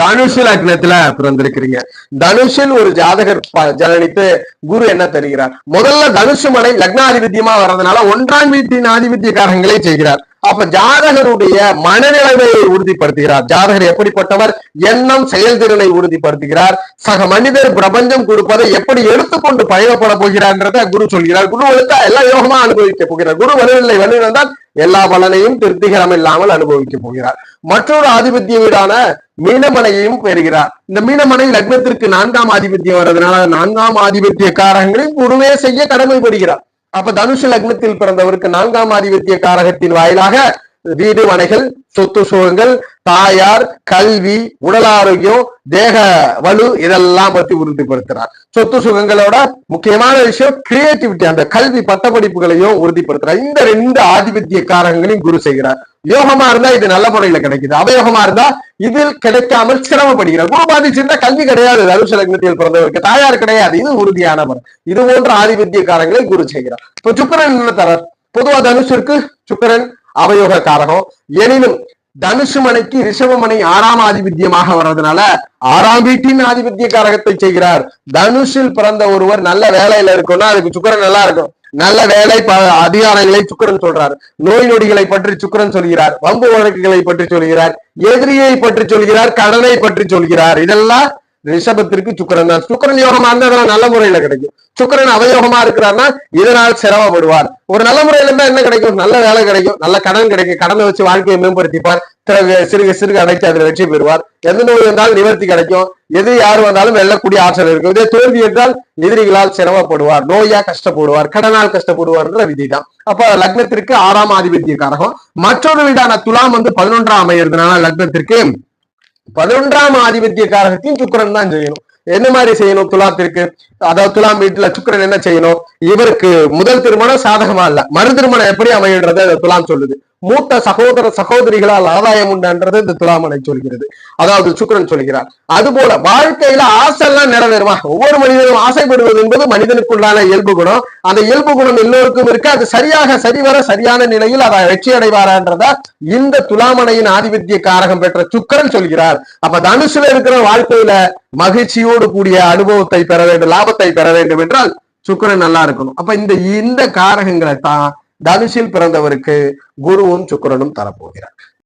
தனுஷு லக்னத்துல பிறந்திருக்கிறீங்க. தனுஷில் ஒரு ஜாதகர் ஜனனித்து குரு என்ன தருகிறார்? முதல்ல தனுஷு மனை லக்னாதிபத்தியமா வர்றதுனால 1ஆம் வீட்டின் ஆதிபத்தியக்காரங்களை செய்கிறார். அப்ப ஜாதகருடைய மனநிலைமையை உறுதிப்படுத்துகிறார். ஜாதகர் எப்படிப்பட்டவர், எண்ணம் செயல்திறனை உறுதிப்படுத்துகிறார். சக மனிதர் பிரபஞ்சம் கொடுப்பதை எப்படி எடுத்துக்கொண்டு பயணப்பட போகிறார்ன்றத குரு சொல்கிறார். குரு வலுத்தா எல்லா யோகமா அனுபவிக்க போகிறார். குரு வலுவில்லை, வலுவிழந்தால் எல்லா பலனையும் திருப்திகரம் இல்லாமல் அனுபவிக்க போகிறார். மற்றொரு ஆதிபத்திய வீடான மீனமனையையும் பெறுகிறார். இந்த மீனமனை லக்னத்திற்கு 4ஆம் ஆதிபத்தியம் வர்றதுனால 4ஆம் ஆதிபத்திய காரகங்களையும் குருவே செய்ய கடமைப்படுகிறார். அப்ப தனுஷ லக்னத்தில் பிறந்தவருக்கு 4ஆம் ஆதிபத்திய காரகத்தின் வாயிலாக வீடு மனைகள், சொத்து சுகங்கள், தாயார், கல்வி, உடல் ஆரோக்கியம், தேக வலு இதெல்லாம் பத்தி உறுதிப்படுத்துறார். சொத்து சுகங்களோட முக்கியமான விஷயம் கிரியேட்டிவிட்டி, அந்த கல்வி பட்டப்படிப்புகளையும் உறுதிப்படுத்துறார். இந்த 2 ஆதிபத்திய காரகங்களையும் குரு செய்கிறார். யோகமா இருந்தா இது நல்ல முறையில கிடைக்குது, அவயோகமா இருந்தா இதில் கிடைக்காமல் சிரமப்படுகிறார். குரு பாதிச்சிருந்தா கல்வி கிடையாது, தனுஷ லக்னத்தில் பிறந்தவருக்கு தாயார் கிடையாது, இது உறுதியானவர். இது போன்ற ஆதிபத்திய காரங்களை குரு செய்கிறார். இப்ப சுக்கிரன் என்ன தரார்? பொதுவா தனுஷிற்கு சுக்கிரன் அவயோக காரகம். எனினும் தனுஷு மனைக்கு ரிஷபமனை 6ஆம் ஆதிபத்தியமாக வர்றதுனால 6ஆம் வீட்டின் ஆதிபத்திய காரகத்தை செய்கிறார். தனுஷில் பிறந்த ஒருவர் நல்ல வேலையில இருக்கும்னா அதுக்கு சுக்கிரன் நல்லா இருக்கும். நல்ல வேலை அதிகாரங்களை சுக்கிரன் சொல்றார். நோய் நொடிகளை பற்றி சுக்கிரன் சொல்கிறார். வம்பு வழக்குகளை பற்றி சொல்கிறார். எதிரியை பற்றி சொல்கிறார். கடனை பற்றி சொல்கிறார். இதெல்லாம் ரிஷபத்திற்கு சுக்கிரன் தான். சுக்கிரன் யோகமா இருந்தா அதெல்லாம் நல்ல முறையில கிடைக்கும். சுக்கிரன் அவயோகமா இருக்கிறார்னா இதனால் சிரமப்படுவார். ஒரு நல்ல முறையில இருந்தா என்ன கிடைக்கும்? நல்ல வேலை கிடைக்கும், நல்ல கடன் கிடைக்கும். கடனை வச்சு வாழ்க்கையை மேம்படுத்திப்பார். சிறுக சிறுக அடைச்சு அதில் வெற்றி பெறுவார். எந்த நோய் வந்தாலும் நிவர்த்தி கிடைக்கும். எது யாரு வந்தாலும் வெல்லக்கூடிய ஆற்றல் இருக்கும். இதே தோல்வி என்றால் எதிரிகளால் சிரமப்படுவார், நோயா கஷ்டப்படுவார், கடனால் கஷ்டப்படுவார்ன்ற விதிதான். அப்ப லக்னத்திற்கு 6ஆம் ஆதிபத்திய காரகம். மற்றொரு வீடான துலாம் 11ஆம் அமைகிறதுனால லக்னத்திற்கு 11ஆம் ஆதிபத்திய காரகத்தையும் சுக்கிரன் தான் செய்யணும். என்ன மாதிரி செய்யணும் துலாத்திற்கு? அதாவது துலாம் வீட்டுல சுக்கிரன் என்ன செய்யணும்? இவருக்கு முதல் திருமணம் சாதகமா இல்ல, மறு திருமணம் எப்படி அமைகின்றது அந்த துலாம் சொல்லுது. மூத்த சகோதர சகோதரிகளால் ஆதாயம் உண்டான்றது இந்த துலாமனை சொல்கிறது, அதாவது சுக்கிரன் சொல்கிறார். அதுபோல வாழ்க்கையில ஆசை எல்லாம் நிறைவேறுமா? ஒவ்வொரு மனிதனும் ஆசைப்படுவது என்பது மனிதனுக்குள்ளான இயல்பு குணம். அந்த இயல்பு குணம் எல்லோருக்கும் இருக்கு. அது சரிவர சரியான நிலையில் அதை வெற்றி அடைவாரான்றதா இந்த துலாமனையின் ஆதிபத்திய காரகம் பெற்ற சுக்கிரன் சொல்கிறார். அப்ப தனுசுல இருக்கிற வாழ்க்கையில மகிழ்ச்சியோடு கூடிய அனுபவத்தை பெற வேண்டும், லாபத்தை பெற வேண்டும் என்றால் சுக்கிரன் நல்லா இருக்கணும். அப்ப இந்த காரகங்களை தான் தனுஷில் பிறந்தவருக்கு குருவும் சுக்கிரனும் தரப்போகிறார்.